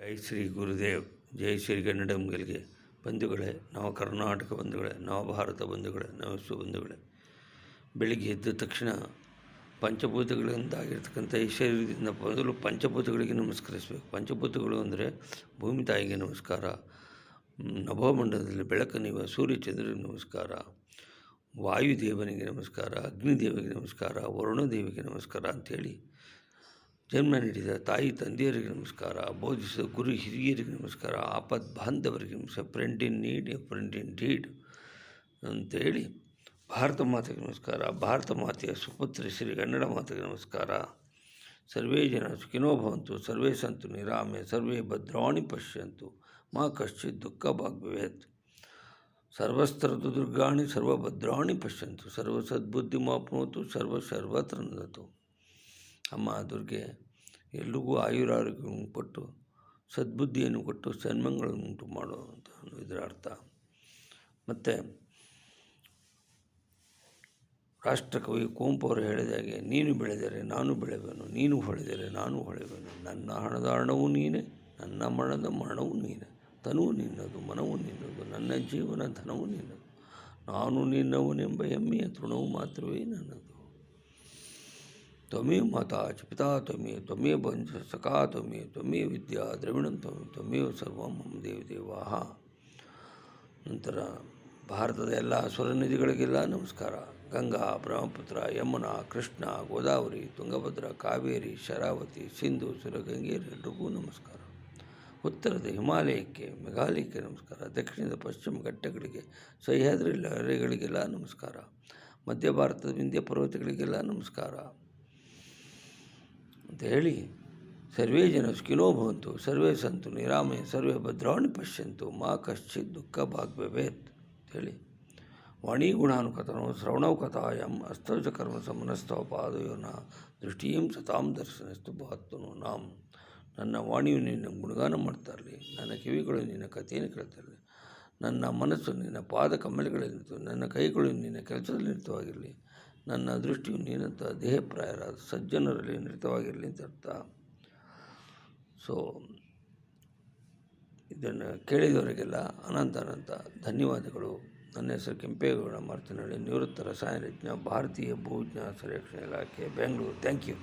ಜೈ ಶ್ರೀ ಗುರುದೇವ್, ಜೈ ಶ್ರೀ ಕನ್ನಡಂಗಳಿಗೆ ಬಂಧುಗಳೇ, ನವ ಕರ್ನಾಟಕ ಬಂಧುಗಳೇ, ನವ ಭಾರತ ಬಂಧುಗಳೇ, ನವಸ್ವ ಬಂಧುಗಳೇ. ಬೆಳಿಗ್ಗೆ ಎದ್ದ ತಕ್ಷಣ ಪಂಚಭೂತಗಳಿಂದಾಗಿರ್ತಕ್ಕಂಥ ಈ ಶರೀರದಿಂದ ಮೊದಲು ಪಂಚಭೂತಗಳಿಗೆ ನಮಸ್ಕರಿಸಬೇಕು. ಪಂಚಭೂತಗಳು ಅಂದರೆ ಭೂಮಿ ತಾಯಿಗೆ ನಮಸ್ಕಾರ, ನಭೋಮಂಡಲದಲ್ಲಿ ಬೆಳಕನಿವ ಸೂರ್ಯಚಂದ್ರನಿಗೆ ನಮಸ್ಕಾರ, ವಾಯುದೇವನಿಗೆ ನಮಸ್ಕಾರ, ಅಗ್ನಿದೇವಿಗೆ ನಮಸ್ಕಾರ, ವರುಣದೇವಿಗೆ ನಮಸ್ಕಾರ ಅಂಥೇಳಿ ಜನ್ಮ ನೀಡಿದ ತಾಯಿ ತಂದೆಯರಿಗೆ ನಮಸ್ಕಾರ, ಬೋಧಿಸಿದ ಗುರು ಹಿರಿಯರಿಗೆ ನಮಸ್ಕಾರ, ಆಪದ್ ಬಾಂಧವರಿಗೆ ನಮಸ್ಕಾರ, friend in need friend in deed ಅಂತೇಳಿ ಭಾರತ ಮಾತೆಗೆ ನಮಸ್ಕಾರ, ಭಾರತ ಮಾತೆಯ ಸುಪುತ್ರಿ ಶ್ರೀ ಕನ್ನಡ ಮಾತೆಗೆ ನಮಸ್ಕಾರ. ಸರ್ವೇ ಜನ ಸುಖಿನೋ ಭವಂತು, ಸರ್ವೇ ಸಂತು ನಿರಾಮೆ, ಸರ್ವೇ ಭದ್ರಾಣಿ ಪಶ್ಯಂತು, ಮಾ ಕಶ್ಚಿತ್ ದುಃಖ ಭಾಗ್ ಭವೇತ್. ಸರ್ವಸ್ತರತು ದುರ್ಗಾಣಿ ಸರ್ವಭದ್ರಾಣಿ ಪಶ್ಯಂತು, ಸರ್ವ ಸದ್ಬುದ್ಧಿ ಮಾಪ್ನೋತು, ಸರ್ವತ್ರ ನಂದತು. ಅಮ್ಮ ದುರ್ಗೆ ಎಲ್ರಿಗೂ ಆಯುರಾರೋಗ್ಯವನ್ನು ಕೊಟ್ಟು ಸದ್ಬುದ್ಧಿಯನ್ನು ಕೊಟ್ಟು ಸನ್ಮಂಗಳನ್ನು ಉಂಟು ಮಾಡು ಅಂತ ಇದರ ಅರ್ಥ. ಮತ್ತು ರಾಷ್ಟ್ರಕವಿ ಕುವೆಂಪು ಅವರು ಹೇಳಿದಾಗೆ, ನೀನು ಬೆಳೆದರೆ ನಾನು ಬೆಳೆವೆನು, ನೀನು ಹೊಳೆದರೆ ನಾನು ಹೊಳೆವೆನು, ನನ್ನ ಹಣದ ಹಣವು ನೀನೆ, ನನ್ನ ಮರಣದ ಮರಣವು ನೀನೆ, ತನುವು ನಿನ್ನದು ಮನವು ನಿನ್ನದು, ನನ್ನ ಜೀವನ ಧನವು ನಿನ್ನದು, ನಾನು ನಿನ್ನವನೆಂಬ ಹೆಮ್ಮೆಯ ತೃಣವು ಮಾತ್ರವೇ ನನ್ನದು. ತ್ವಮೇವ ಮಾತಾ ಚ ಪಿತಾ ತ್ವಮೇವ, ತ್ವಮೇವ ಬಂಧು ಸಖಾ ತ್ವಮೇವ, ತ್ವಮೇವ ವಿದ್ಯಾ ದ್ರವಿಣಂ ತ್ವಮೇವ, ತ್ವಮೇವ ಸರ್ವಂ ಮಮ ದೇವದೇವಾಃ. ನಂತರ ಭಾರತದ ಎಲ್ಲ ಸ್ವರ ನದಿಗಳಿಗೆಲ್ಲ ನಮಸ್ಕಾರ. ಗಂಗಾ, ಬ್ರಹ್ಮಪುತ್ರ, ಯಮುನಾ, ಕೃಷ್ಣ, ಗೋದಾವರಿ, ತುಂಗಭದ್ರಾ, ಕಾವೇರಿ, ಶರಾವತಿ, ಸಿಂಧು, ಸುರಗಂಗೇರಿ ಎಲ್ರಿಗೂ ನಮಸ್ಕಾರ. ಉತ್ತರದ ಹಿಮಾಲಯಕ್ಕೆ, ಮೇಘಾಲಯಕ್ಕೆ ನಮಸ್ಕಾರ. ದಕ್ಷಿಣದ ಪಶ್ಚಿಮ ಘಟ್ಟಗಳಿಗೆ, ಸಹ್ಯಾದ್ರಿ ಲಹರಿಗಳಿಗೆಲ್ಲ ನಮಸ್ಕಾರ. ಮಧ್ಯ ಭಾರತದ ವಿಂಧ್ಯ ಪರ್ವತಗಳಿಗೆಲ್ಲ ನಮಸ್ಕಾರ ಅಂತ ಹೇಳಿ, ಸರ್ವೇ ಜನ ಸುಖಿನೋ ಭವಂತು, ಸರ್ವೇ ಸಂತು ನಿರಾಮೆ, ಸರ್ವೇ ಭದ್ರಾಣಿ ಪಶ್ಯಂತು, ಮಾ ಕಶ್ಚಿತ್ ದುಃಖ ಭಾಗ್ ಭವೇತ್ ಅಂತೇಳಿ, ವಾಣಿ ಗುಣಾನುಕಥನೋ ಶ್ರವಣೌ ಕಥಾಯಂ ಅಸ್ತೌ ಕರ್ಮ ಸಮನಸ್ಥವ ಪಾದಯೋನ ದೃಷ್ಟಿಯಂ ಸತಾಂ ದರ್ಶನಸ್ತು ಭಾತ್ವನೋ ನಾಂ. ನನ್ನ ವಾಣಿಯು ನಿನ್ನ ಗುಣಗಾನ ಮಾಡ್ತಾ ಇರಲಿ, ನನ್ನ ಕಿವಿಗಳು ನಿನ್ನ ಕಥೆಯನ್ನು ಕೇಳ್ತಾ ಇರಲಿ, ನನ್ನ ಮನಸ್ಸು ನಿನ್ನ ಪಾದ ಕಮ್ಮಲಿಗಳಲ್ಲಿ ನಿಂತು, ನನ್ನ ಕೈಗಳು ನಿನ್ನ ಕೆಲಸದಲ್ಲಿ ನಿರತವಾಗಿರಲಿ, ನನ್ನ ದೃಷ್ಟಿಯು ನೀನಂಥ ದೇಹಪ್ರಾಯರಾದ ಸಜ್ಜನರಲ್ಲಿ ನಿರತವಾಗಿರಲಿ ಅಂತ ಅರ್ಥ. ಸೊ ಇದನ್ನು ಕೇಳಿದವರಿಗೆಲ್ಲ ಅನಂತ ಧನ್ಯವಾದಗಳು. ನನ್ನ ಹೆಸರು ಕೆಂಪೇಗೌಡ ಮಾರ್ತಿನಹಳ್ಳಿ, ನಿವೃತ್ತ ರಸಾಯನಜ್ಞ, ಭಾರತೀಯ ಭೂವಿಜ್ಞಾನ ಸರ್ವೇಕ್ಷಣಾ ಇಲಾಖೆ, ಬೆಂಗಳೂರು. Thank you.